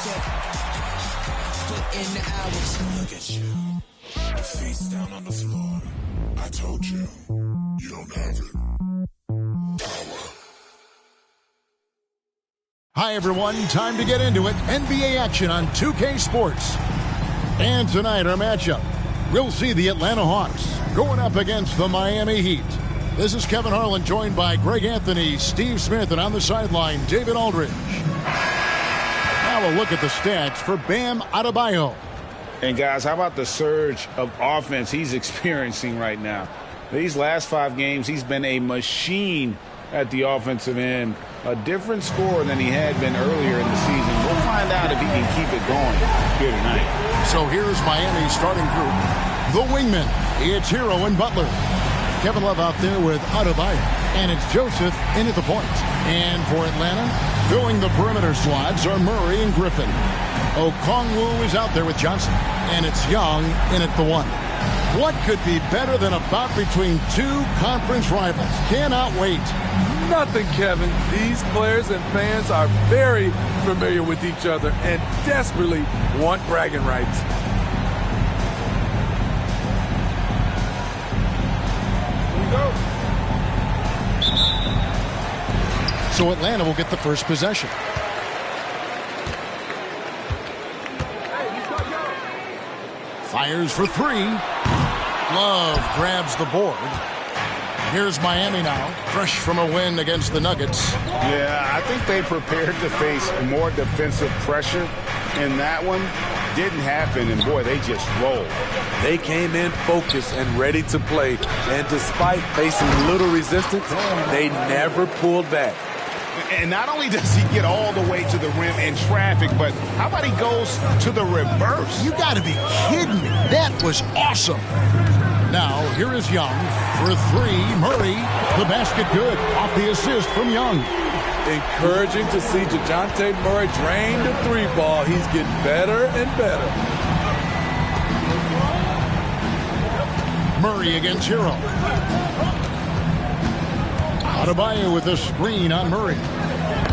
Put in the hours. Look at you. Your feet's down on the floor. I told you, you don't have it. Power. Hi, everyone. Time to get into it. NBA action on 2K Sports. And tonight, our matchup. We'll see the Atlanta Hawks going up against the Miami Heat. This is Kevin Harlan, joined by Greg Anthony, Steve Smith, and on the sideline, David Aldridge. Now we'll look at the stats for Bam Adebayo. And, guys, how about the surge of offense he's experiencing right now? These last 5 games, he's been a machine at the offensive end. A different score than he had been earlier in the season. We'll find out if he can keep it going here tonight. So here's Miami's starting group. The wingmen, it's Hero and Butler. Kevin Love out there with Adebayo. And it's Joseph in at the point. And for Atlanta, filling the perimeter slots are Murray and Griffin. Okongwu is out there with Johnson. And it's Young in at the 1. What could be better than a bout between 2 conference rivals? Cannot wait. Nothing, Kevin. These players and fans are very familiar with each other and desperately want bragging rights. So Atlanta will get the first possession. Fires for 3. Love grabs the board. Here's Miami now, fresh from a win against the Nuggets. Yeah, I think they prepared to face more defensive pressure, and that one didn't happen, and boy, they just rolled. They came in focused and ready to play, and despite facing little resistance, they never pulled back. And not only does he get all the way to the rim in traffic, but how about he goes to the reverse? You got to be kidding me. That was awesome. Now, here is Young for 3. Murray, the basket good, off the assist from Young. Encouraging to see DeJounte Murray drain the 3 ball. He's getting better and better. Murray against Hero. Adebayo with a screen on Murray.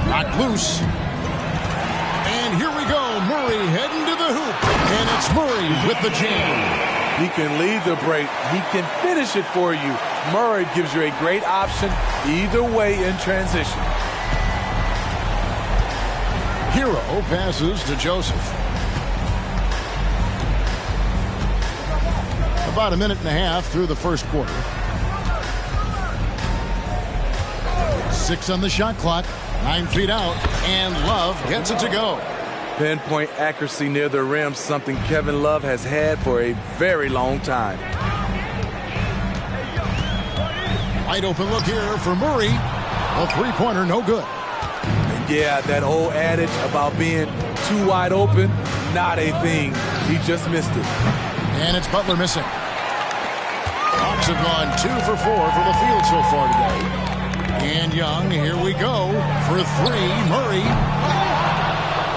Knocked loose. And here we go. Murray heading to the hoop. And it's Murray with the jam. He can lead the break. He can finish it for you. Murray gives you a great option either way in transition. Hero passes to Joseph. About a minute and a half through the first quarter. 6 on the shot clock. 9 feet out. And Love gets it to go. Pinpoint accuracy near the rim, something Kevin Love has had for a very long time. Wide open look here for Murray. A 3-pointer, no good. And yeah, that old adage about being too wide open, not a thing. He just missed it. And it's Butler missing. Hawks have gone 2 for 4 from the field so far today. And Young, here we go for 3. Murray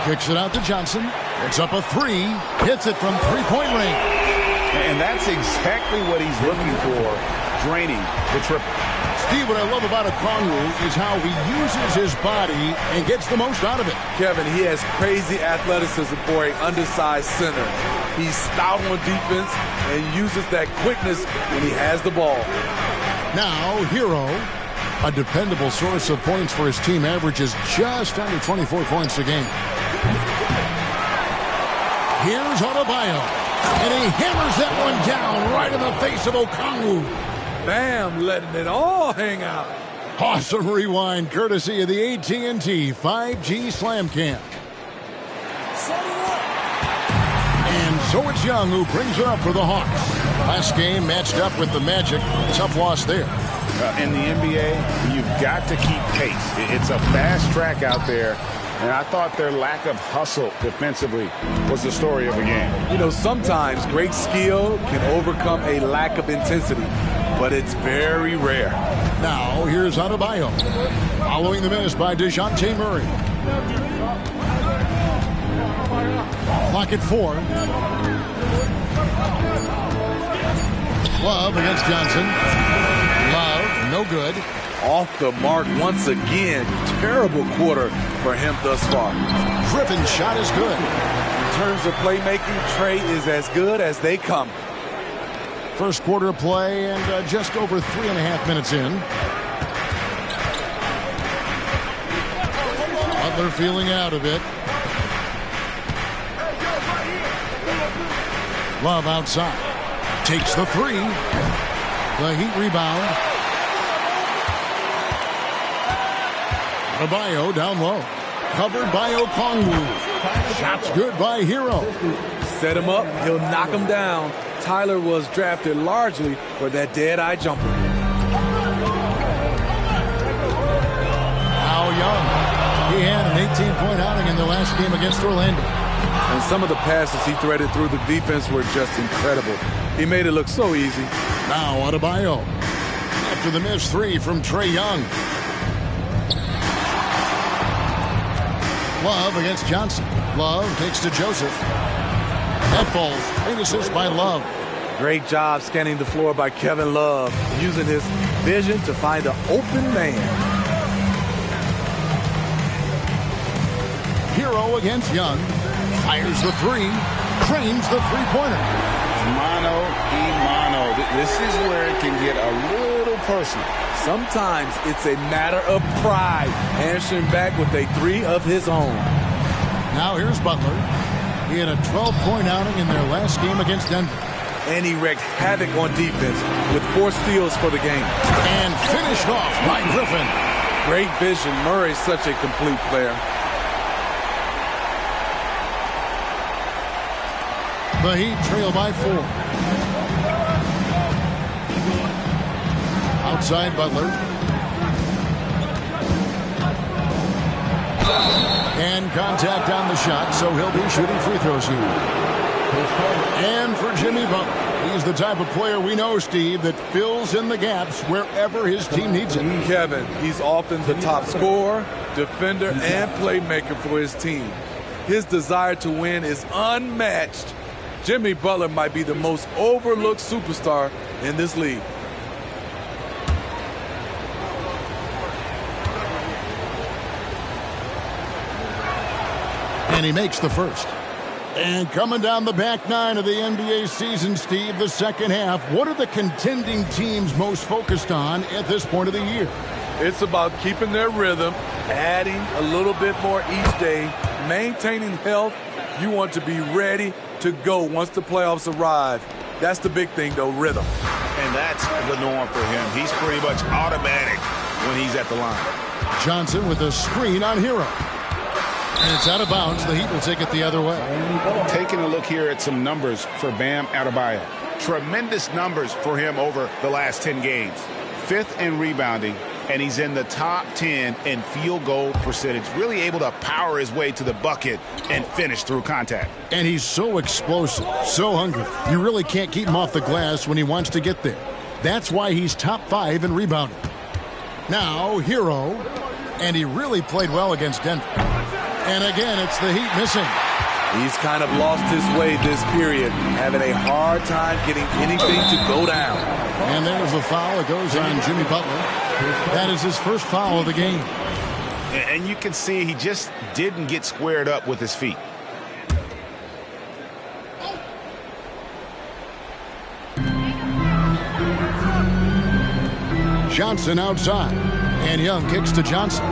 kicks it out to Johnson. It's up a 3. Hits it from 3-point range. And that's exactly what he's looking for, draining the triple. Steve, what I love about Okongwu is how he uses his body and gets the most out of it. Kevin, he has crazy athleticism for an undersized center. He's stout on defense and uses that quickness when he has the ball. Now, Hero, a dependable source of points for his team, averages just under 24 points a game. Here's Adebayo, and he hammers that one down right in the face of Okongwu. Bam, letting it all hang out. Awesome rewind, courtesy of the AT&T 5G Slam Cam. And so it's Young who brings it up for the Hawks. Last game matched up with the Magic. Tough loss there. In the NBA, you've got to keep pace. It's a fast track out there. And I thought their lack of hustle defensively was the story of the game. You know, sometimes great skill can overcome a lack of intensity, but it's very rare. Now, here's Adebayo. Following the miss by DeJounte Murray. Clock at 4. Love against Johnson. Love No good. Off the mark once again. Terrible quarter for him thus far. Griffin's shot is good. In terms of playmaking, Trey is as good as they come. First quarter of play and just over 3.5 minutes in. Butler feeling out a bit. Love outside. Takes the three. The Heat rebound. Adebayo down low. Covered by Okongwu. Shots good by Hero. Set him up. He'll knock him down. Tyler was drafted largely for that dead-eye jumper. Now Young. He had an 18-point outing in the last game against Orlando. And some of the passes he threaded through the defense were just incredible. He made it look so easy. Now Adebayo. After the missed three from Trae Young. Love against Johnson. Love takes to Joseph. That falls. Great assist by Love. Great job scanning the floor by Kevin Love, using his vision to find the open man. Hero against Young. Fires the three. Cranes the three-pointer. Mano y mano. This is where it can get a little personal. Sometimes it's a matter of pride, answering back with a three of his own. Now here's Butler. He had a 12-point outing in their last game against Denver. And he wreaked havoc on defense with 4 steals for the game. And finished off by Griffin. Great vision. Murray's such a complete player. The Heat trail by 4. Outside Butler. And contact on the shot, so he'll be shooting free throws here. And for Jimmy Butler, he's the type of player we know, Steve, that fills in the gaps wherever his team needs it. Kevin, he's often the top scorer, defender, and playmaker for his team. His desire to win is unmatched. Jimmy Butler might be the most overlooked superstar in this league. And he makes the first. And coming down the back nine of the NBA season, Steve, the second half, what are the contending teams most focused on at this point of the year? It's about keeping their rhythm, adding a little bit more each day, maintaining health. You want to be ready to go once the playoffs arrive. That's the big thing, though, rhythm. And that's the norm for him. He's pretty much automatic when he's at the line. Johnson with a screen on Hero. And it's out of bounds. The Heat will take it the other way. Taking a look here at some numbers for Bam Adebayo. Tremendous numbers for him over the last 10 games. 5th in rebounding, and he's in the top 10 in field goal percentage. Really able to power his way to the bucket and finish through contact. And he's so explosive, so hungry. You really can't keep him off the glass when he wants to get there. That's why he's top 5 in rebounding. Now, Hero, and he really played well against Denver. And again, it's the Heat missing. He's kind of lost his way this period, having a hard time getting anything to go down. And there's the foul. It goes on Jimmy Butler. That is his first foul of the game. And you can see he just didn't get squared up with his feet. Johnson outside. And Young kicks to Johnson.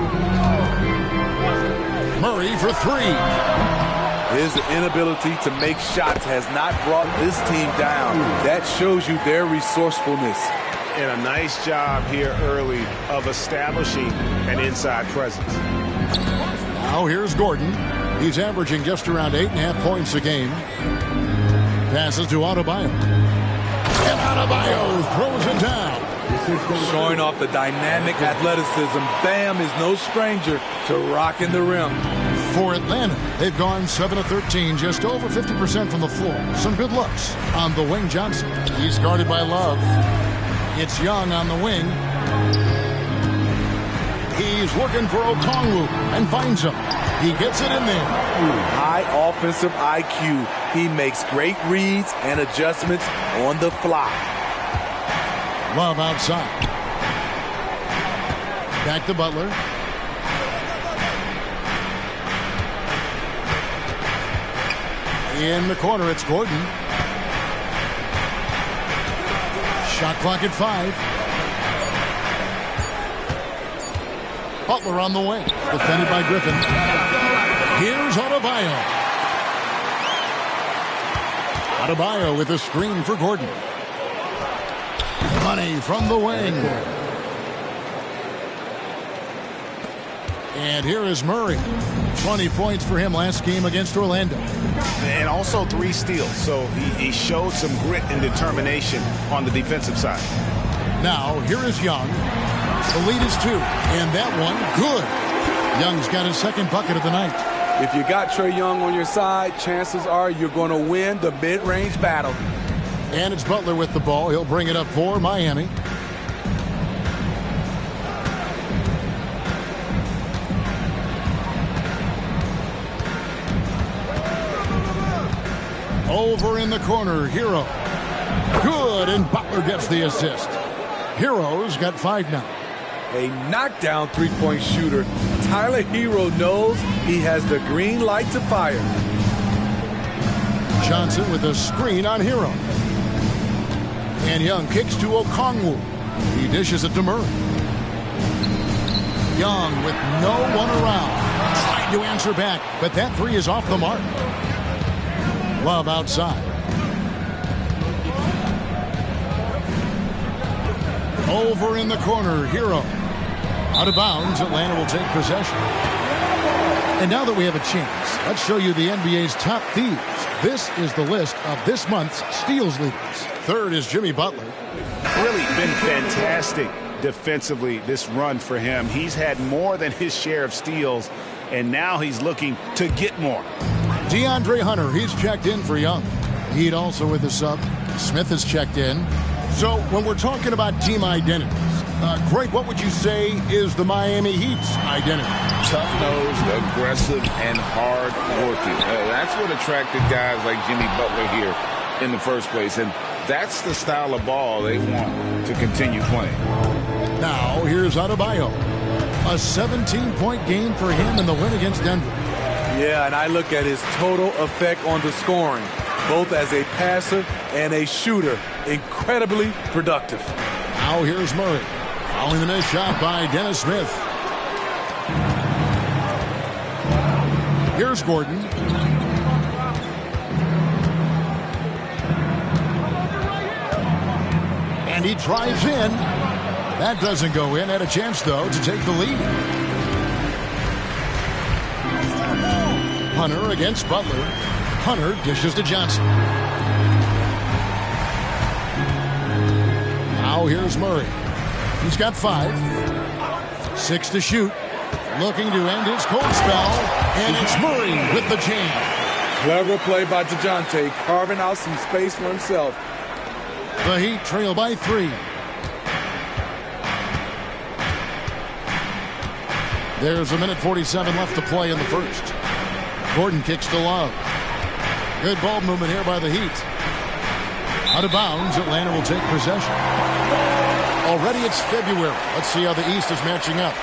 Murray for 3. His inability to make shots has not brought this team down. That shows you their resourcefulness. And a nice job here early of establishing an inside presence. Now here's Gordon. He's averaging just around 8.5 points a game. Passes to Adebayo. And Adebayo throws it down. Showing off the dynamic athleticism, Bam is no stranger to rocking the rim. For Atlanta, they've gone 7 of 13, just over 50% from the floor. Some good looks on the wing. Johnson. He's guarded by Love. It's Young on the wing. He's looking for Okongwu and finds him. He gets it in there. High offensive IQ. He makes great reads and adjustments on the fly. Love outside. Back to Butler. In the corner, it's Gordon. Shot clock at 5. Butler on the wing. Defended by Griffin. Here's Adebayo. Adebayo with a screen for Gordon. Money from the wing. And here is Murray. 20 points for him last game against Orlando. And also 3 steals. So he showed some grit and determination on the defensive side. Now, here is Young. The lead is 2. And that one, good. Young's got his second bucket of the night. If you got Trae Young on your side, chances are you're going to win the mid-range battle. And it's Butler with the ball. He'll bring it up for Miami. Over in the corner, Hero. Good, and Butler gets the assist. Hero's got 5 now. A knockdown three-point shooter. Tyler Hero knows he has the green light to fire. Johnson with a screen on Hero. And Young kicks to Okongwu. He dishes it to Murray. Young with no one around. Trying to answer back, but that 3 is off the mark. Love outside. Over in the corner, Hero. Out of bounds, Atlanta will take possession. And now that we have a chance, let's show you the NBA's top thieves. This is the list of this month's steals leaders. Third is Jimmy Butler. Really been fantastic defensively this run for him. He's had more than his share of steals, and now he's looking to get more. DeAndre Hunter, he's checked in for Young. Heat also with the sub. Smith has checked in. So when we're talking about team identities, Greg, what would you say is the Miami Heat's identity? Tough-nosed, aggressive, and hard-working. That's what attracted guys like Jimmy Butler here in the first place. And that's the style of ball they want to continue playing. Now, here's Adebayo. A 17-point game for him in the win against Denver. Yeah, and I look at his total effect on the scoring, both as a passer and a shooter. Incredibly productive. Now here's Murray. Following the missed shot by Dennis Smith. Here's Gordon. And he drives in. That doesn't go in. Had a chance, though, to take the lead. Hunter against Butler. Hunter dishes to Johnson. Now here's Murray. He's got 5. 6 to shoot. Looking to end his cold spell. And it's Murray with the jam. Clever play by DeJounte, carving out some space for himself. The Heat trail by 3. There's a minute 47 left to play in the first. Gordon kicks to Love. Good ball movement here by the Heat. Out of bounds, Atlanta will take possession. Already it's February. Let's see how the East is matching up.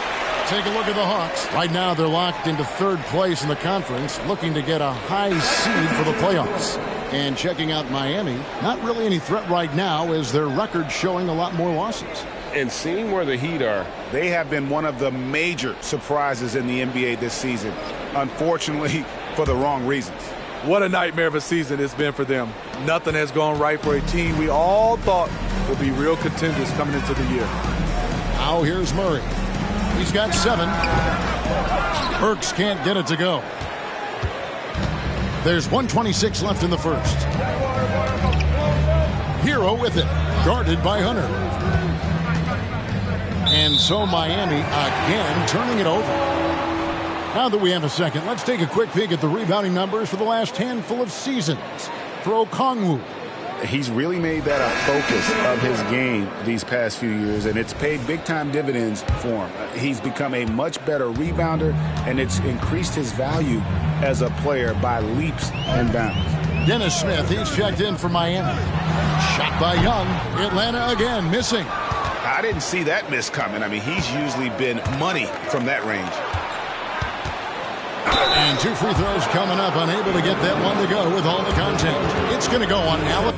Take a look at the Hawks. Right now they're locked into 3rd place in the conference, looking to get a high seed for the playoffs. And checking out Miami, not really any threat right now as their record showing a lot more losses. And seeing where the Heat are, they have been one of the major surprises in the NBA this season. Unfortunately, for the wrong reasons. What a nightmare of a season it's been for them. Nothing has gone right for a team we all thought would be real contenders coming into the year. Now here's Murray. He's got 7. Burks can't get it to go. There's 1:26 left in the first. Hero with it. Guarded by Hunter. And so Miami again turning it over. Now that we have a second, let's take a quick peek at the rebounding numbers for the last handful of seasons for Okongwu. He's really made that a focus of his game these past few years, and it's paid big-time dividends for him. He's become a much better rebounder, and it's increased his value as a player by leaps and bounds. Dennis Smith, he's checked in for Miami. Shot by Young. Atlanta again missing. I didn't see that miss coming. I mean, he's usually been money from that range. And 2 free throws coming up, unable to get that one to go with all the content. It's going to go on Allen.